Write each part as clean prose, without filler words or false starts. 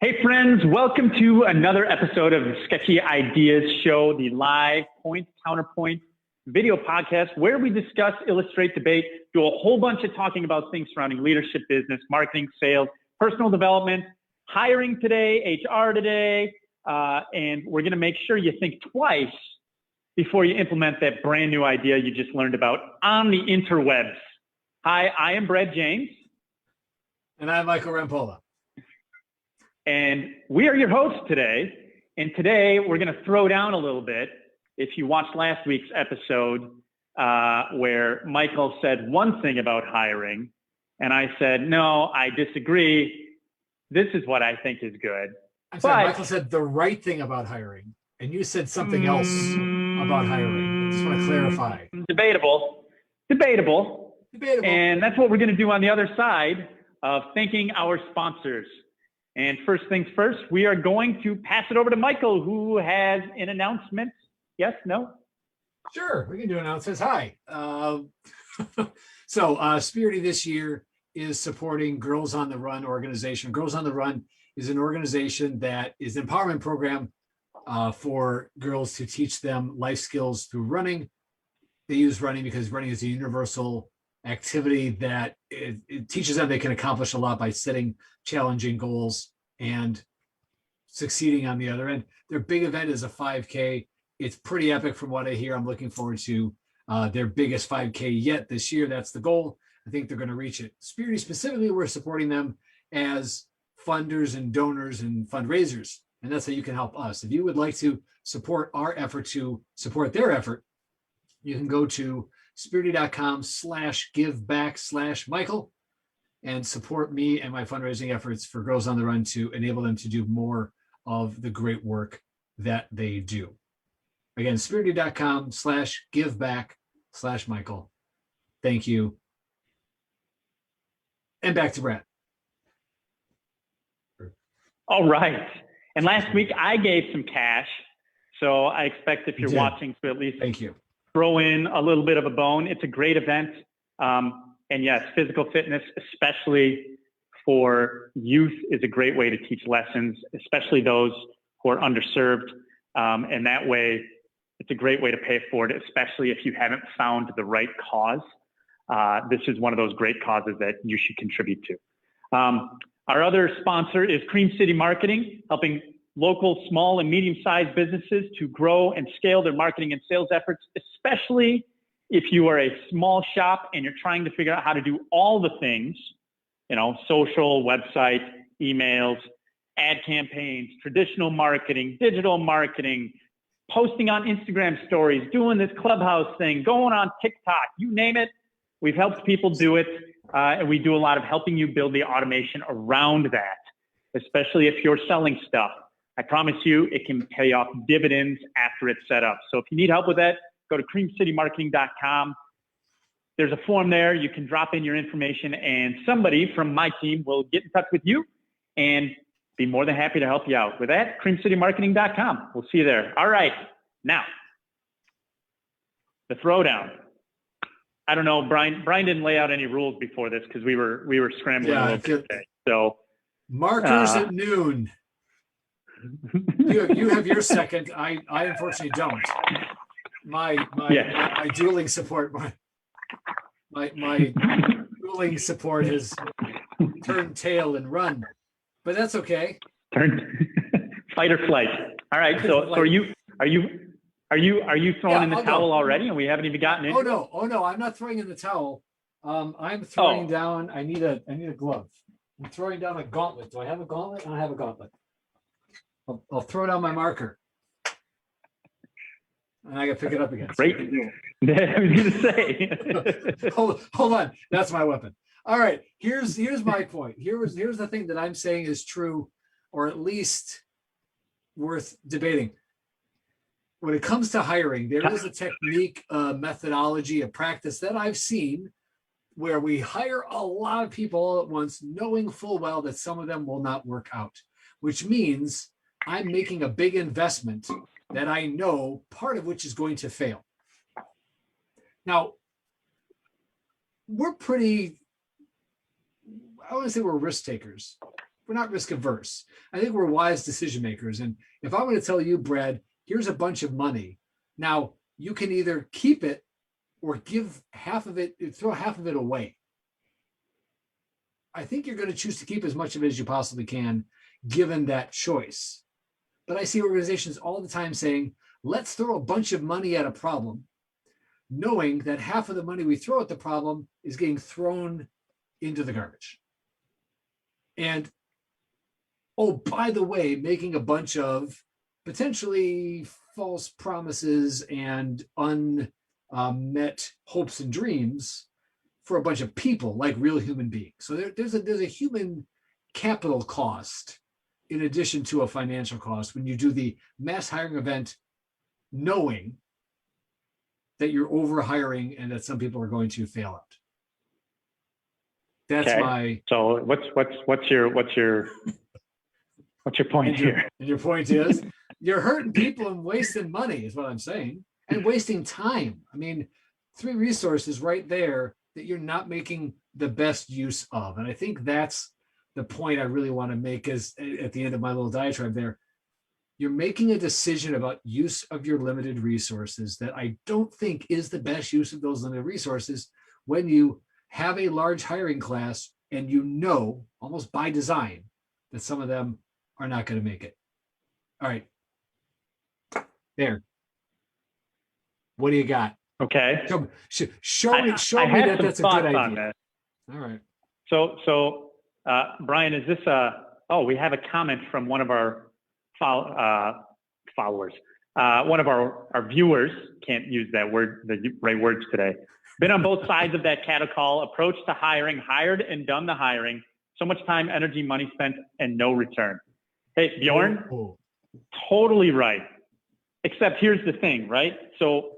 Hey friends, welcome to another episode of the Sketchy Ideas Show, the live point counterpoint video podcast where we discuss, illustrate, debate, do a whole bunch of talking about things surrounding leadership, business, marketing, sales, personal development, hiring today, HR today, and we're going to make sure you think twice before you implement that brand new idea you just learned about on the interwebs. Hi, I am Brad James. And I'm Michael Rampola. And we are your hosts today. And today we're going to throw down a little bit. If you watched last week's episode where Michael said one thing about hiring, and I said, no, I disagree. This is what I think is good. I'm sorry, Michael said the right thing about hiring, and you said something else about hiring. I just want to clarify. Debatable. And that's what we're going to do on the other side of thanking our sponsors. And first things first, we are going to pass it over to Michael, who has an announcement. Yes, no? Sure, we can do announcements. Hi. So Spirity this year is supporting Girls on the Run organization. Girls on the Run is an organization that is an empowerment program for girls to teach them life skills through running. They use running because running is a universal activity that it teaches them they can accomplish a lot by setting challenging goals and succeeding on the other end. Their big event is a 5K. It's pretty epic from what I hear. I'm looking forward to their biggest 5K yet this year. That's the goal. I think they're going to reach it. Spirity specifically, we're supporting them as funders and donors and fundraisers. And that's how you can help us. If you would like to support our effort to support their effort, you can go to spirity.com/giveback/Michael and support me and my fundraising efforts for Girls on the Run to enable them to do more of the great work that they do. Again, spirity.com/giveback/Michael. Thank you. And back to Brad. All right. And last week I gave some cash. So I expect if you're watching to at least thank you. Throw in a little bit of a bone. It's a great event. And yes, physical fitness, especially for youth, is a great way to teach lessons, especially those who are underserved. And that way, it's a great way to pay it forward, especially if you haven't found the right cause. This is one of those great causes that you should contribute to. Our other sponsor is Cream City Marketing, helping local small and medium-sized businesses to grow and scale their marketing and sales efforts, especially if you are a small shop and you're trying to figure out how to do all the things, social, website, emails, ad campaigns, traditional marketing, digital marketing, posting on Instagram stories, doing this Clubhouse thing, going on TikTok, you name it. We've helped people do it. And we do a lot of helping you build the automation around that, especially if you're selling stuff. I promise you it can pay off dividends after it's set up. So if you need help with that, go to creamcitymarketing.com. There's a form there. You can drop in your information and somebody from my team will get in touch with you and be more than happy to help you out. With that, creamcitymarketing.com. We'll see you there. All right. Now, the throwdown. I don't know, Brian didn't lay out any rules before this because we were scrambling a little bit today. So markers at noon. You have your second. I unfortunately don't. My dueling support my dueling support has turned tail and run, but that's okay. Fight or flight. All right. So are you throwing in the towel already, and we haven't even gotten in? Oh no! I'm not throwing in the towel. I'm throwing down. I need a glove. I'm throwing down a gauntlet. Do I have a gauntlet? I don't have a gauntlet. I'll throw down my marker, and I got to pick it up again. Great. I was going to say. hold on. That's my weapon. All right. Here's my point. Here's the thing that I'm saying is true, or at least worth debating. When it comes to hiring, there is a technique, a methodology, a practice that I've seen where we hire a lot of people all at once, knowing full well that some of them will not work out, which means I'm making a big investment that I know part of which is going to fail. Now, we're pretty, I wouldn't say we're risk takers. we're not risk averse. I think we're wise decision makers. And if I'm going to tell you, Brad, here's a bunch of money. Now you can either keep it or give half of it, throw half of it away. I think you're going to choose to keep as much of it as you possibly can, given that choice. But I see organizations all the time saying, let's throw a bunch of money at a problem, knowing that half of the money we throw at the problem is getting thrown into the garbage. And, oh, by the way, making a bunch of potentially false promises and unmet hopes and dreams for a bunch of people, like real human beings. So there's a human capital cost in addition to a financial cost when you do the mass hiring event, knowing that you're over hiring and that some people are going to fail out. That's okay. my. So what's your point here? And your point is you're hurting people and wasting money is what I'm saying, and wasting time. I mean, 3 resources right there that you're not making the best use of. And I think that's the point I really want to make is at the end of my little diatribe there. You're making a decision about use of your limited resources that I don't think is the best use of those limited resources when you have a large hiring class and you know, almost by design, that some of them are not going to make it. All right. There. What do you got? Okay. Show me that that's a good idea. All right. So Brian, is this we have a comment from one of our followers. One of our viewers, can't use that word, the right words today. Been on both sides of that cattle call, approach to hiring, hired and done the hiring. So much time, energy, money spent, and no return. Hey, Bjorn, totally right. Except here's the thing, right? So,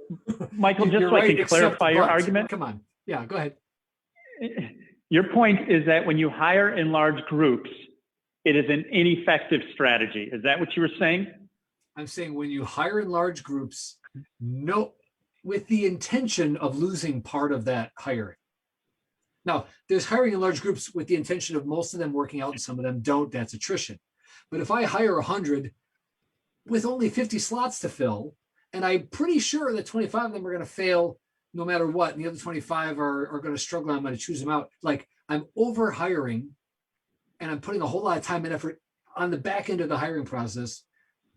Michael, just so I can clarify your argument. Come on. Yeah, go ahead. Your point is that when you hire in large groups, it is an ineffective strategy. Is that what you were saying? I'm saying when you hire in large groups, no, with the intention of losing part of that hiring. Now, there's hiring in large groups with the intention of most of them working out and some of them don't. That's attrition. But if I hire 100 with only 50 slots to fill, and I'm pretty sure that 25 of them are going to fail no matter what, and the other 25 are going to struggle, I'm going to choose them out. Like, I'm over hiring, and I'm putting a whole lot of time and effort on the back end of the hiring process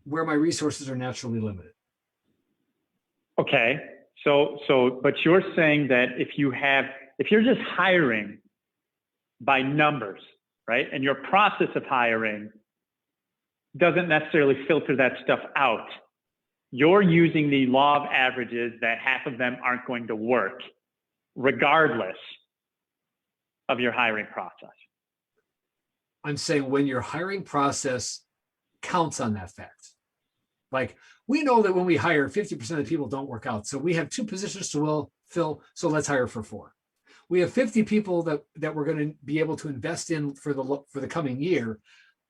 where my resources are naturally limited. Okay. But you're saying that if you're just hiring by numbers, right? And your process of hiring doesn't necessarily filter that stuff out. You're using the law of averages that half of them aren't going to work regardless of your hiring process. I'm saying when your hiring process counts on that fact. Like, we know that when we hire, 50% of the people don't work out. So we have 2 positions to fill, so let's hire for 4. We have 50 people that we're going to be able to invest in for the coming year,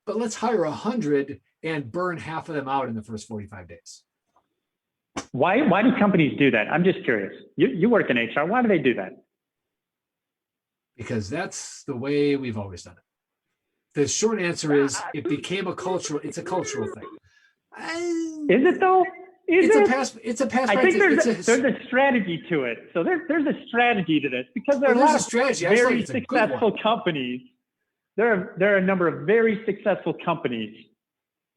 but let's hire 100 and burn half of them out in the first 45 days. Why do companies do that? I'm just curious. You work in HR. Why do they do that? Because that's the way we've always done it. The short answer is it became it's a cultural thing. Is it though? It's a past I think practice. there's a strategy to it. So there's a strategy to this because there are a lot of very successful companies. There are a number of very successful companies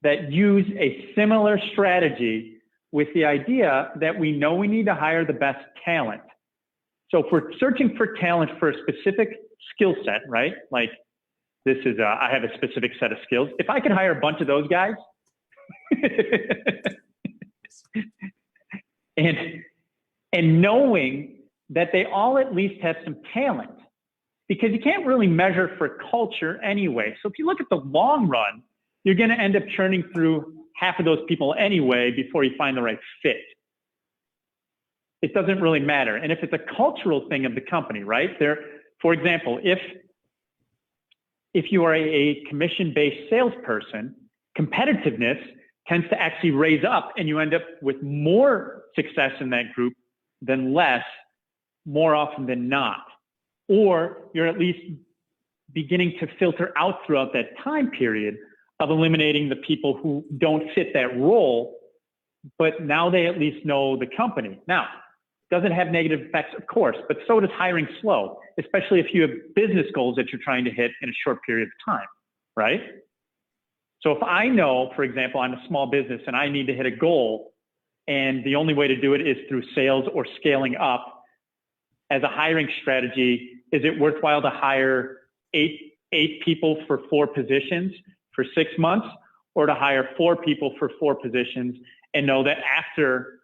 that use a similar strategy with the idea that we know we need to hire the best talent. So if we're searching for talent for a specific skill set, right? Like this is, I have a specific set of skills. If I could hire a bunch of those guys and knowing that they all at least have some talent, because you can't really measure for culture anyway. So if you look at the long run, you're going to end up churning through half of those people anyway before you find the right fit. It doesn't really matter. And if it's a cultural thing of the company, right? For example, if you are a commission-based salesperson, competitiveness tends to actually raise up and you end up with more success in that group than less, more often than not. Or you're at least beginning to filter out throughout that time period of eliminating the people who don't fit that role, but now they at least know the company. Now, does it have negative effects? Of course, but so does hiring slow, especially if you have business goals that you're trying to hit in a short period of time, right? So if I know, for example, I'm a small business and I need to hit a goal, and the only way to do it is through sales or scaling up, as a hiring strategy, is it worthwhile to hire eight people for 4 positions for 6 months, or to hire 4 people for 4 positions and know that after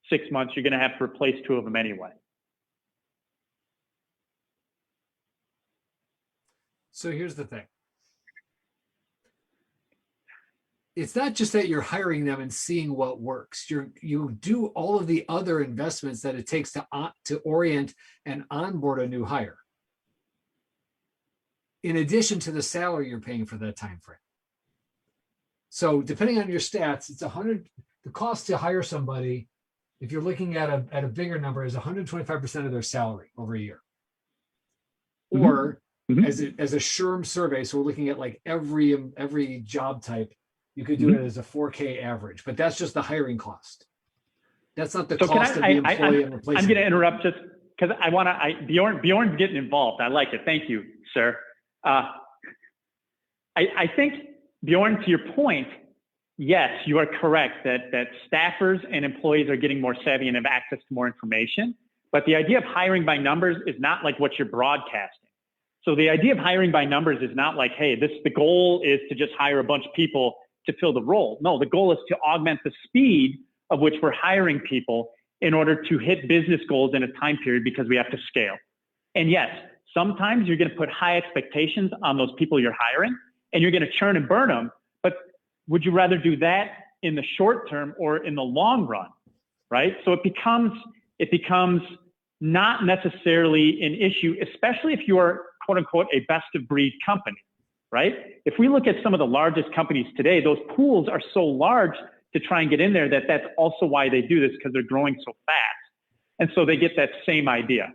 6 months, you're going to have to replace 2 of them anyway? So here's the thing. It's not just that you're hiring them and seeing what works. You do all of the other investments that it takes to orient and onboard a new hire, in addition to the salary you're paying for that time frame. So depending on your stats, it's 100. The cost to hire somebody, if you're looking at a bigger number, is 125% of their salary over a year. Mm-hmm. Or mm-hmm. as a SHRM survey, so we're looking at like every job type, you could do mm-hmm. it as a 4K average, but that's just the hiring cost. That's not the so cost of the employee and replacement. I'm going to interrupt just because Bjorn's getting involved. I like it. Thank you, sir. I think, Bjorn, to your point, yes, you are correct that staffers and employees are getting more savvy and have access to more information. But the idea of hiring by numbers is not like what you're broadcasting. So the idea of hiring by numbers is not like, hey, the goal is to just hire a bunch of people to fill the role. No, the goal is to augment the speed of which we're hiring people in order to hit business goals in a time period, because we have to scale. And yes, sometimes you're going to put high expectations on those people you're hiring, and you're going to churn and burn them. But would you rather do that in the short term or in the long run, right? So it becomes not necessarily an issue, especially if you are, quote unquote, a best of breed company, right? If we look at some of the largest companies today, those pools are so large to try and get in there that's also why they do this, because they're growing so fast. And so they get that same idea.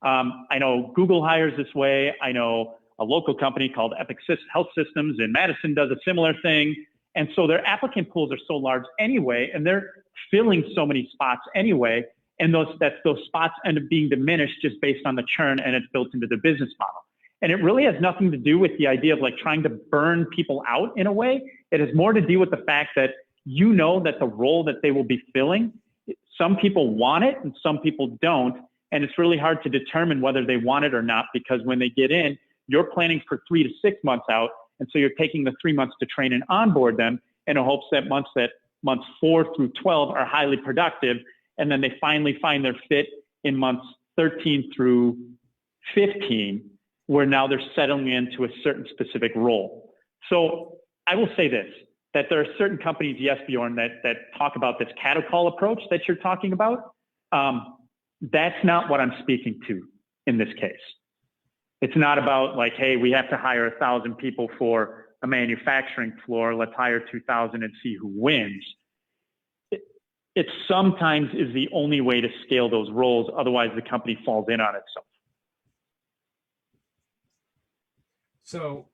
I know Google hires this way. I know a local company called Epic Health Systems in Madison does a similar thing. And so their applicant pools are so large anyway, and they're filling so many spots anyway. And those spots end up being diminished just based on the churn, and it's built into the business model. And it really has nothing to do with the idea of like trying to burn people out in a way. It has more to do with the fact that you know that the role that they will be filling, some people want it and some people don't. And it's really hard to determine whether they want it or not, because when they get in, you're planning for 3 to 6 months out. And so you're taking the 3 months to train and onboard them in hopes that months 4 through 12 are highly productive. And then they finally find their fit in months 13 through 15, where now they're settling into a certain specific role. So I will say this, that there are certain companies, yes, Bjorn, that talk about this cattle call approach that you're talking about. That's not what I'm speaking to in this case. It's not about like, hey, we have to hire 1,000 people for a manufacturing floor. Let's hire 2,000 and see who wins. It sometimes is the only way to scale those roles. Otherwise, the company falls in on itself. So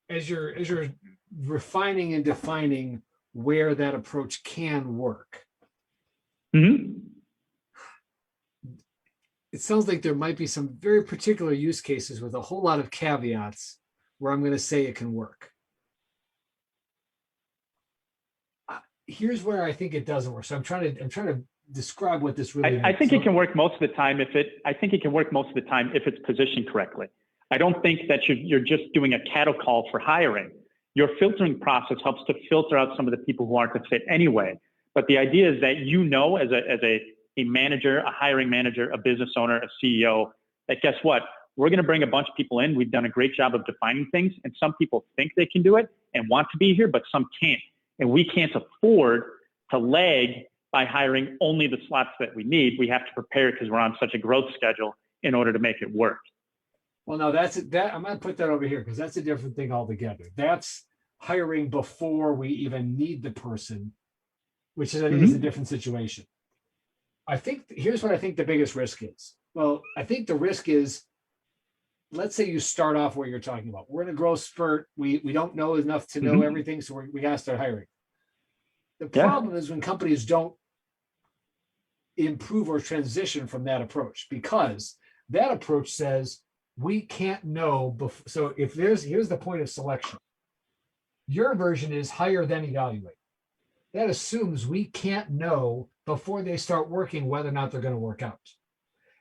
as you're refining and defining where that approach can work, mm-hmm. it sounds like there might be some very particular use cases with a whole lot of caveats where I'm going to say it can work. Here's where I think it doesn't work. So I'm trying to describe what this really means. I think it can work most of the time if it's positioned correctly. I don't think that you're just doing a cattle call for hiring. Your filtering process helps to filter out some of the people who aren't a fit anyway. But the idea is that as a manager, a hiring manager, a business owner, a CEO, that guess what? We're going to bring a bunch of people in. We've done a great job of defining things, and some people think they can do it and want to be here, but some can't. And we can't afford to lag by hiring only the slots that we need. We have to prepare because we're on such a growth schedule in order to make it work. Well, no, I'm going to put that over here because that's a different thing altogether. That's hiring before we even need the person, which is, I think, is a different situation. Here's what I think the biggest risk is. Well, I think the risk is let's say you start off where you're talking about. We're in a growth spurt. We don't know enough to know everything, so we got to start hiring. The problem is when companies don't improve or transition from that approach, because that approach says we can't know. So if here's the point of selection. Your version is hire then evaluate. That assumes we can't know before they start working whether or not they're going to work out.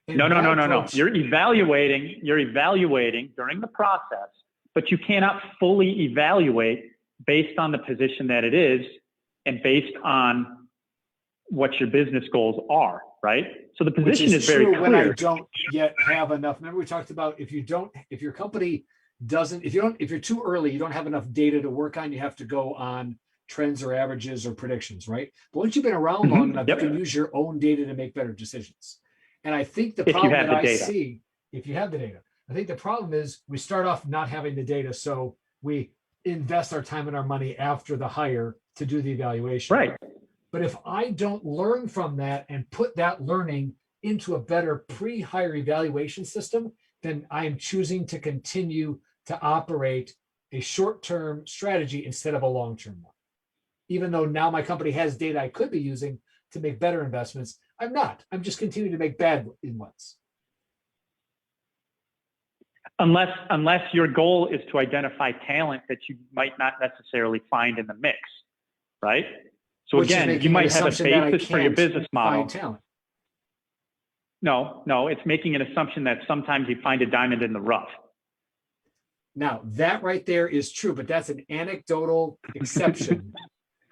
And no. You're evaluating during the process, but you cannot fully evaluate based on the position that it is and based on what your business goals are, right? So the position is very clear. When I don't yet have enough. Remember we talked about if your company doesn't, if you're too early, you don't have enough data to work on, you have to go on trends or averages or predictions, right? But once you've been around long enough, you can use your own data to make better decisions. And I think the problem that I see, if you have the data, I think the problem is we start off not having the data, so we invest our time and our money after the hire to do the evaluation. Right. But if I don't learn from that and put that learning into a better pre-hire evaluation system, then I am choosing to continue to operate a short-term strategy instead of a long-term one. Even though now my company has data I could be using to make better investments, I'm not. I'm just continuing to make bad ones. Unless your goal is to identify talent that you might not necessarily find in the mix, right? So again, you might have a basis for your business model. Talent. No, it's making an assumption that sometimes you find a diamond in the rough. Now, that right there is true, but that's an anecdotal exception.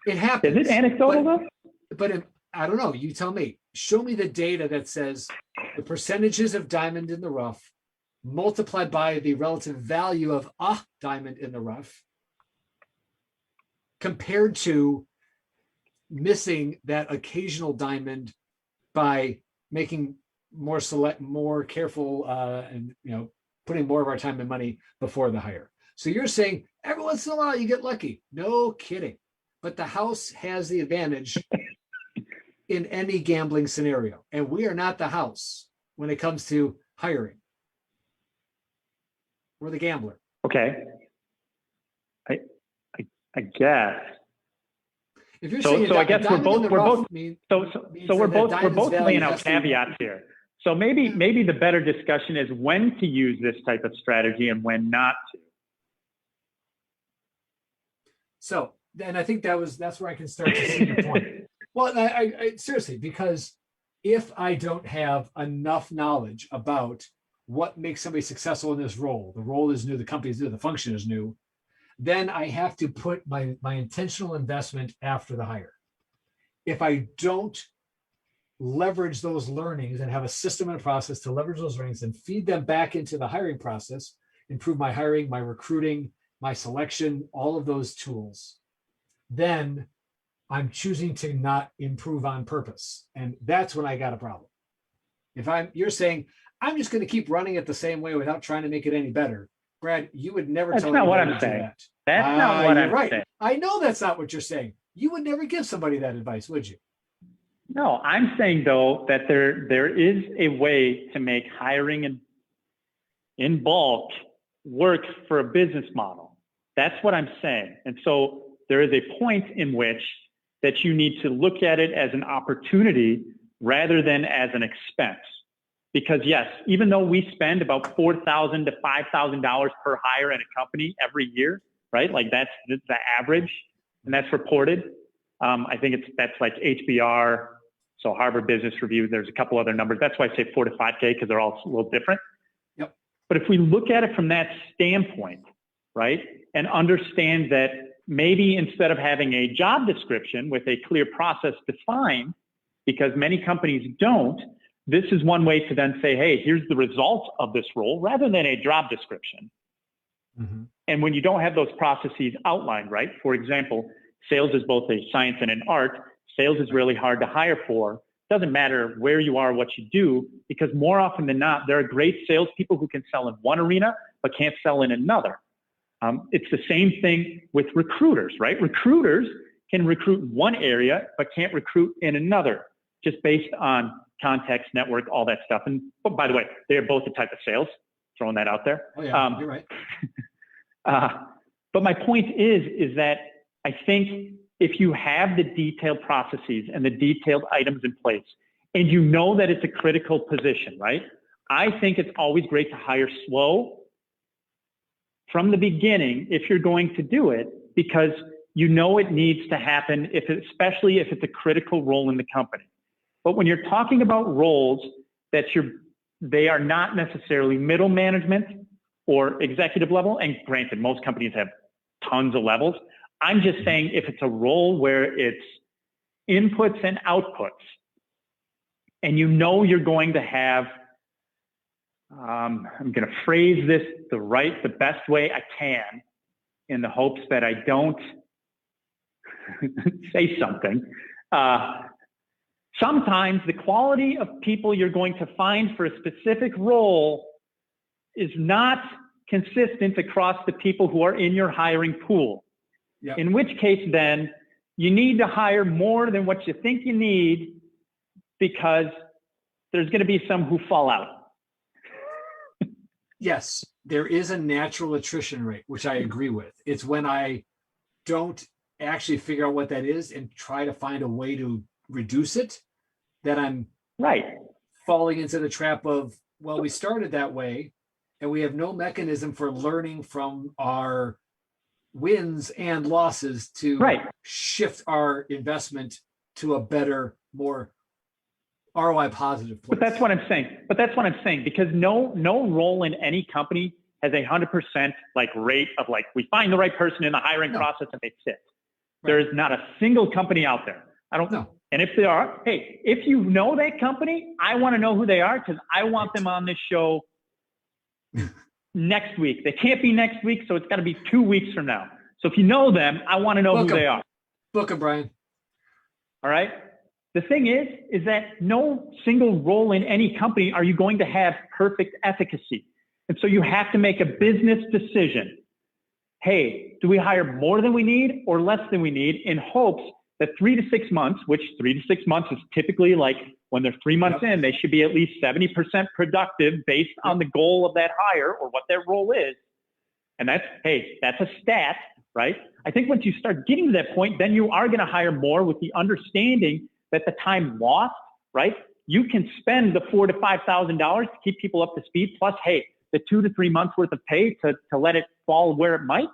It happens. Is it anecdotal though? But I don't know. You tell me. Show me the data that says the percentages of diamond in the rough multiplied by the relative value of a diamond in the rough compared to missing that occasional diamond by making more careful and putting more of our time and money before the hire. So you're saying every once in a while you get lucky. No kidding. But the house has the advantage in any gambling scenario. And we are not the house when it comes to hiring. We're the gambler. Okay. I guess. If you're saying I guess we're both laying out caveats here. So maybe the better discussion is when to use this type of strategy and when not to. So then I think that's where I can start to see your point. Well, I seriously, because if I don't have enough knowledge about what makes somebody successful in this role, the role is new, the company is new, the function is new, then I have to put my intentional investment after the hire. If I don't leverage those learnings and have a system and a process to leverage those learnings and feed them back into the hiring process, improve my hiring, my recruiting, my selection, all of those tools, then I'm choosing to not improve on purpose. And that's when I got a problem. You're saying, I'm just going to keep running it the same way without trying to make it any better. Brad, you would never tell me to do that. That's not what I'm right. saying. I know that's not what you're saying. You would never give somebody that advice, would you? No, I'm saying though that there is a way to make hiring in bulk work for a business model. That's what I'm saying. And so there is a point in which that you need to look at it as an opportunity rather than as an expense. Because yes, even though we spend about $4,000 to $5,000 per hire in a company every year, right? Like that's the average, and that's reported. I think that's like HBR, so Harvard Business Review. There's a couple other numbers. That's why I say 4 to 5K because they're all a little different. Yep. But if we look at it from that standpoint, right, and understand that maybe instead of having a job description with a clear process defined, because many companies don't, this is one way to then say, hey, here's the results of this role rather than a job description. Mm-hmm. And when you don't have those processes outlined, right? For example, sales is both a science and an art. Sales is really hard to hire for. It doesn't matter where you are, what you do, because more often than not, there are great salespeople who can sell in one arena, but can't sell in another. It's the same thing with recruiters, right? Recruiters can recruit in one area, but can't recruit in another, just based on context, network, all that stuff. And but by the way, they are both a type of sales. throwing that out there. Oh yeah, you're right. But my point is that I think if you have the detailed processes and the detailed items in place, and you know that it's a critical position, right? I think it's always great to hire slow from the beginning if you're going to do it, because you know it needs to happen, especially if it's a critical role in the company. But when you're talking about roles that they are not necessarily middle management or executive level, and granted, most companies have tons of levels. I'm just saying if it's a role where it's inputs and outputs, and you know you're going to have, I'm going to phrase this the best way I can in the hopes that I don't say something. Sometimes the quality of people you're going to find for a specific role is not consistent across the people who are in your hiring pool. Yep. In which case then you need to hire more than what you think you need, because there's going to be some who fall out. Yes, there is a natural attrition rate, which I agree with. It's when I don't actually figure out what that is and try to find a way to reduce it that I'm falling into the trap of, well, we started that way and we have no mechanism for learning from our wins and losses to shift our investment to a better, more ROI positive place. But that's what I'm saying. Because no role in any company has 100% rate of we find the right person in the hiring process and they fit. There is not a single company out there. I don't know. And if there are, hey, if you know that company, I want to know who they are, because I want them on this show next week. They can't be next week, so it's got to be 2 weeks from now. So if you know them, I want to know who they are. Book them, Brian. All right. The thing is that no single role in any company are you going to have perfect efficacy. And so you have to make a business decision. Hey, do we hire more than we need or less than we need, in hopes that 3 to 6 months, which 3 to 6 months is typically when they're 3 months in, they should be at least 70% productive based on the goal of that hire or what their role is. And that's a stat, right? I think once you start getting to that point, then you are going to hire more with the understanding that the time lost, right? You can spend the $4,000 to $5,000 to keep people up to speed, plus, the 2 to 3 months worth of pay to let it fall where it might,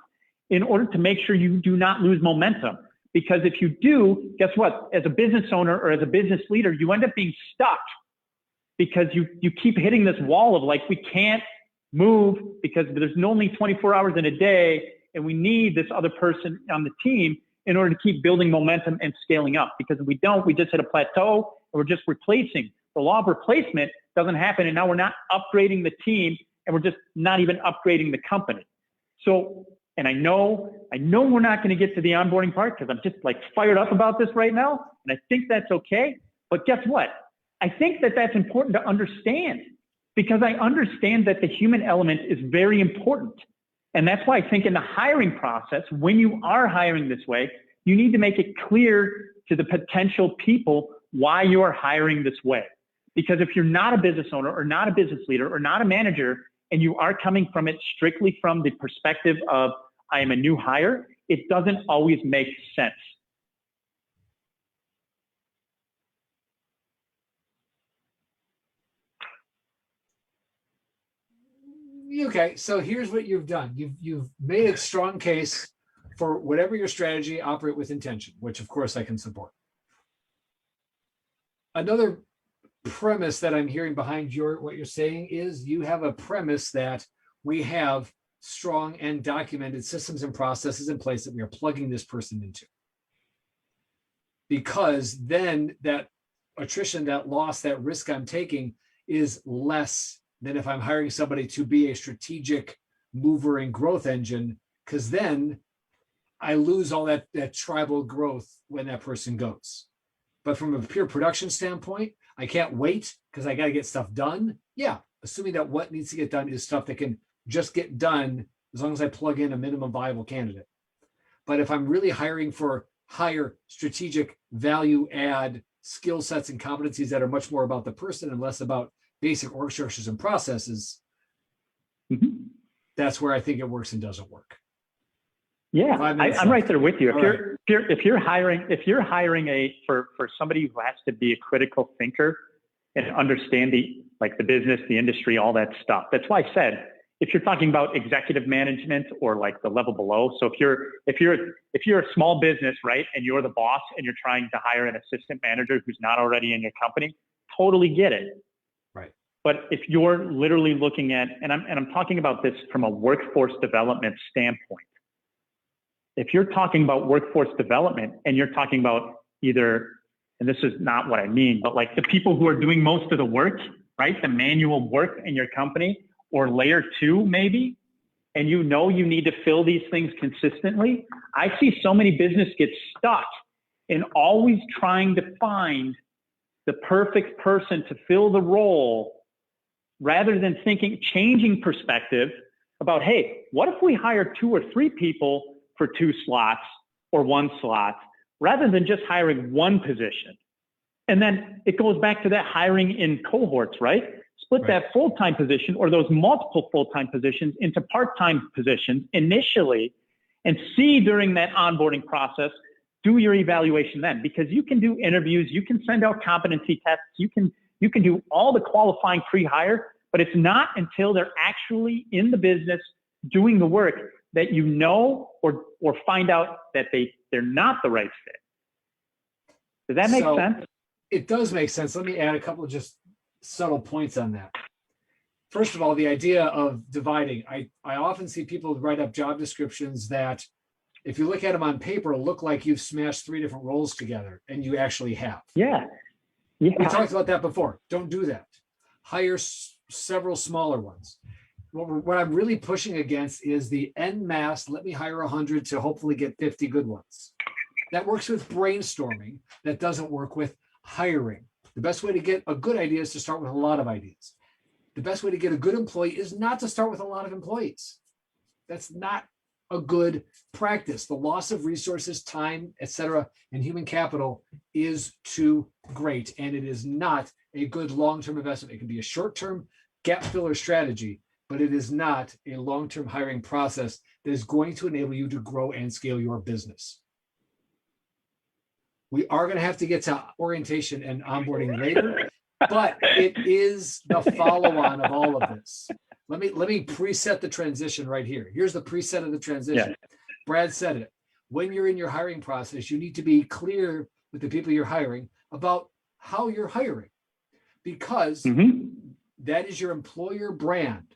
in order to make sure you do not lose momentum. Because if you do, guess what? As a business owner or as a business leader, you end up being stuck because you keep hitting this wall of we can't move because there's only 24 hours in a day, and we need this other person on the team in order to keep building momentum and scaling up. Because if we don't, we just hit a plateau and we're just replacing. The law of replacement doesn't happen, and now we're not upgrading the team, and we're just not even upgrading the company. So, and I know we're not going to get to the onboarding part because I'm just fired up about this right now, and I think that's okay. But guess what? I think that that's important to understand, because I understand that the human element is very important. And that's why I think in the hiring process, when you are hiring this way, you need to make it clear to the potential people why you are hiring this way. Because if you're not a business owner or not a business leader or not a manager, and you are coming from it strictly from the perspective of, I am a new hire, it doesn't always make sense. Okay, so here's what you've done. You've made a strong case for whatever your strategy, operate with intention, which of course I can support. Another premise that I'm hearing behind what you're saying is you have a premise that we have strong and documented systems and processes in place that we are plugging this person into. Because then that attrition, that loss, that risk I'm taking is less than if I'm hiring somebody to be a strategic mover and growth engine, because then I lose all that tribal growth when that person goes. But from a pure production standpoint, I can't wait because I got to get stuff done. Yeah, assuming that what needs to get done is stuff that can just get done as long as I plug in a minimum viable candidate. But if I'm really hiring for higher strategic value add skill sets and competencies that are much more about the person and less about basic org structures and processes, that's where I think it works and doesn't work. Yeah, I'm right there with you. If you're hiring for somebody who has to be a critical thinker and understand the business, the industry, all that stuff. That's why I said, if you're talking about executive management or like the level below. So if you're a small business, right, and you're the boss and you're trying to hire an assistant manager who's not already in your company, totally get it. Right. But if you're literally looking at, and I'm talking about this from a workforce development standpoint. If you're talking about workforce development and you're talking about either, and this is not what I mean, but like the people who are doing most of the work, right? The manual work in your company, or layer 2 maybe, and you need to fill these things consistently. I see so many businesses get stuck in always trying to find the perfect person to fill the role rather than changing perspective about, hey, what if we hire 2 or 3 people for 2 slots or 1 slot, rather than just hiring 1 position. And then it goes back to that hiring in cohorts, right? Split that full-time position or those multiple full-time positions into part-time positions initially, and see during that onboarding process, do your evaluation then, because you can do interviews, you can send out competency tests, you can do all the qualifying pre-hire, but it's not until they're actually in the business doing the work that or find out that they're not the right fit. Does that make sense? It does make sense. Let me add a couple of just subtle points on that. First of all, the idea of dividing. I often see people write up job descriptions that, if you look at them on paper, look like you've smashed 3 different roles together, and you actually have. Yeah. We talked about that before. Don't do that. Hire several smaller ones. What I'm really pushing against is the en masse, let me hire 100 to hopefully get 50 good ones. That works with brainstorming. That doesn't work with hiring. The best way to get a good idea is to start with a lot of ideas. The best way to get a good employee is not to start with a lot of employees. That's not a good practice. The loss of resources, time, etc., and human capital is too great, and it is not a good long-term investment. It can be a short-term gap filler strategy, but it is not a long-term hiring process that is going to enable you to grow and scale your business. We are going to have to get to orientation and onboarding later, but it is the follow-on of all of this. Let me preset the transition right here. Here's the preset of the transition. Yeah. Brad said it. When you're in your hiring process, you need to be clear with the people you're hiring about how you're hiring, because that is your employer brand,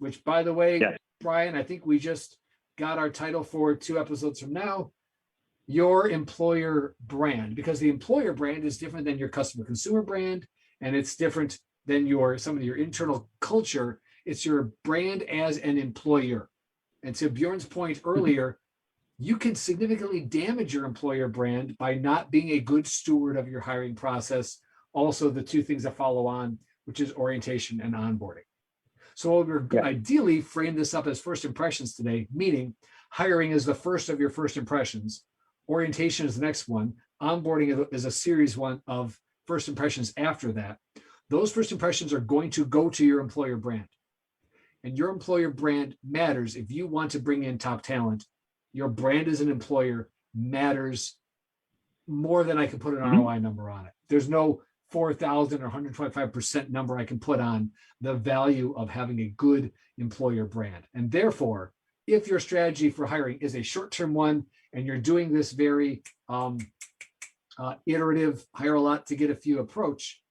which, by the way, Brian, I think we just got our title for 2 episodes from now, your employer brand, because the employer brand is different than your customer consumer brand, and it's different than some of your internal culture. It's your brand as an employer. And to Bjorn's point earlier, you can significantly damage your employer brand by not being a good steward of your hiring process. Also, the 2 things that follow on, which is orientation and onboarding. So we're ideally frame this up as first impressions today, meaning hiring is the first of your first impressions. Orientation is the next one. Onboarding is a series one of first impressions after that. Those first impressions are going to go to your employer brand. And your employer brand matters. If you want to bring in top talent, your brand as an employer matters more than I can put an ROI number on it. There's no 4,000 or 125% number I can put on the value of having a good employer brand. And therefore, if your strategy for hiring is a short-term one, and you're doing this very iterative, hire a lot to get a few approach,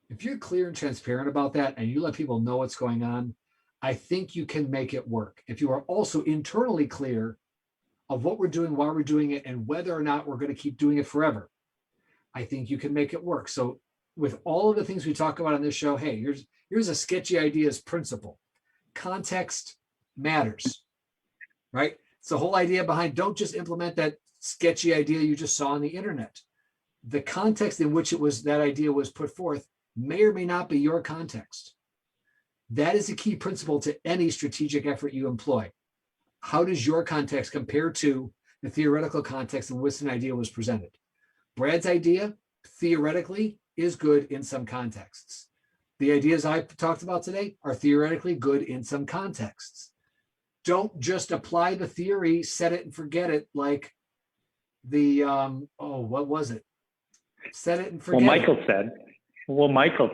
if you're clear and transparent about that and you let people know what's going on, I think you can make it work. If you are also internally clear of what we're doing, why we're doing it, and whether or not we're going to keep doing it forever, I think you can make it work. So with all of the things we talk about on this show, hey, here's a Sketchy Ideas principle. Context matters, right? It's the whole idea behind, don't just implement that sketchy idea you just saw on the internet. The context in which that idea was put forth may or may not be your context. That is a key principle to any strategic effort you employ. How does your context compare to the theoretical context in which an idea was presented? Brad's idea, theoretically, is good in some contexts. The ideas I talked about today are theoretically good in some contexts. Don't just apply the theory, set it and forget it, like the what was it? Set it and forget it. Michael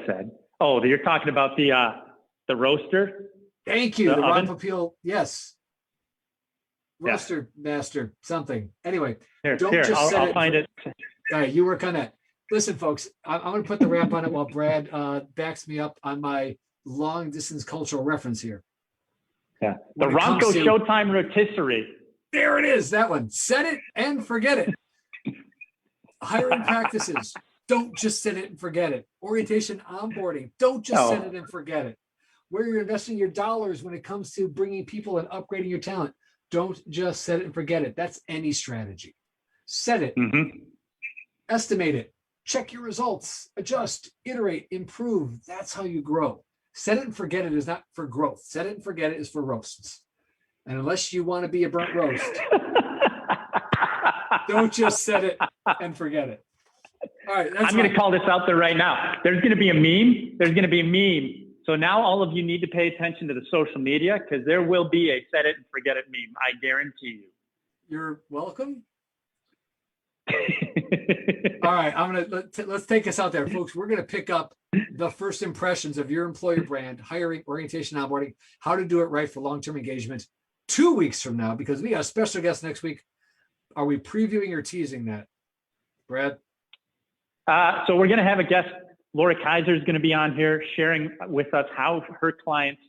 said, oh, you're talking about the roaster? Thank you. The Ron oven? Popeil, yes. Roaster master, something. Anyway, I'll find it. All right, you work on that. Listen, folks, I'm going to put the wrap on it while Brad backs me up on my long distance cultural reference here. Yeah, the Ronco Showtime rotisserie. There it is, that one. Set it and forget it. Hiring practices. Don't just set it and forget it. Orientation onboarding. Don't just set it and forget it. Where you're investing your dollars when it comes to bringing people and upgrading your talent. Don't just set it and forget it. That's any strategy. Set it. Estimate it. Check your results. Adjust. Iterate. Improve. That's how you grow. Set it and forget it is not for growth. Set it and forget it is for roasts. And unless you want to be a burnt roast, don't just set it and forget it. All right. I'm going to call this out there right now. There's going to be a meme. There's going to be a meme. So now all of you need to pay attention to the social media because there will be a set it and forget it meme. I guarantee you. You're welcome. All right. Let's take us out there, folks. We're going to pick up the first impressions of your employer brand, hiring, orientation, onboarding, how to do it right for long-term engagement 2 weeks from now, because we got a special guest next week. Are we previewing or teasing that, Brad? So we're going to have a guest. Laura Kaiser is going to be on here sharing with us how her clients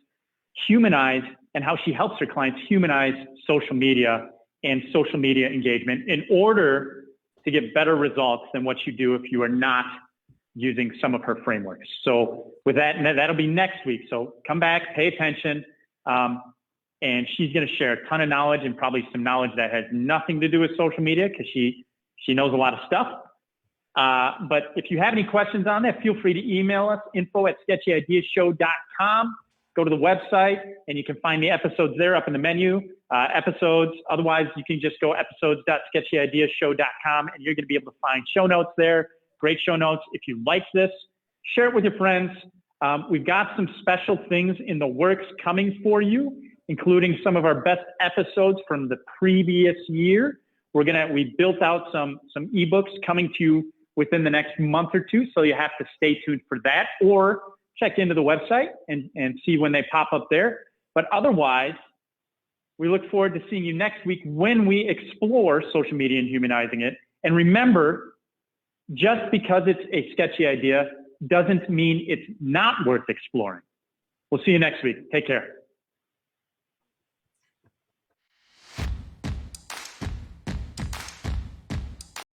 humanize and how she helps her clients humanize social media and social media engagement in order to get better results than what you do if you are not using some of her frameworks. So with that, and that'll be next week. So come back, pay attention. And she's going to share a ton of knowledge and probably some knowledge that has nothing to do with social media because she knows a lot of stuff. But if you have any questions on that, feel free to email us, info@sketchyideasshow.com. Go to the website and you can find the episodes there up in the menu, episodes. Otherwise, you can just go episodes.sketchyideasshow.com and you're going to be able to find show notes there. Great show notes. If you like this, share it with your friends. We've got some special things in the works coming for you, including some of our best episodes from the previous year. We built out some ebooks coming to you within the next month or two. So you have to stay tuned for that or check into the website and see when they pop up there. But otherwise, we look forward to seeing you next week when we explore social media and humanizing it. And remember, just because it's a sketchy idea doesn't mean it's not worth exploring. We'll see you next week. Take care.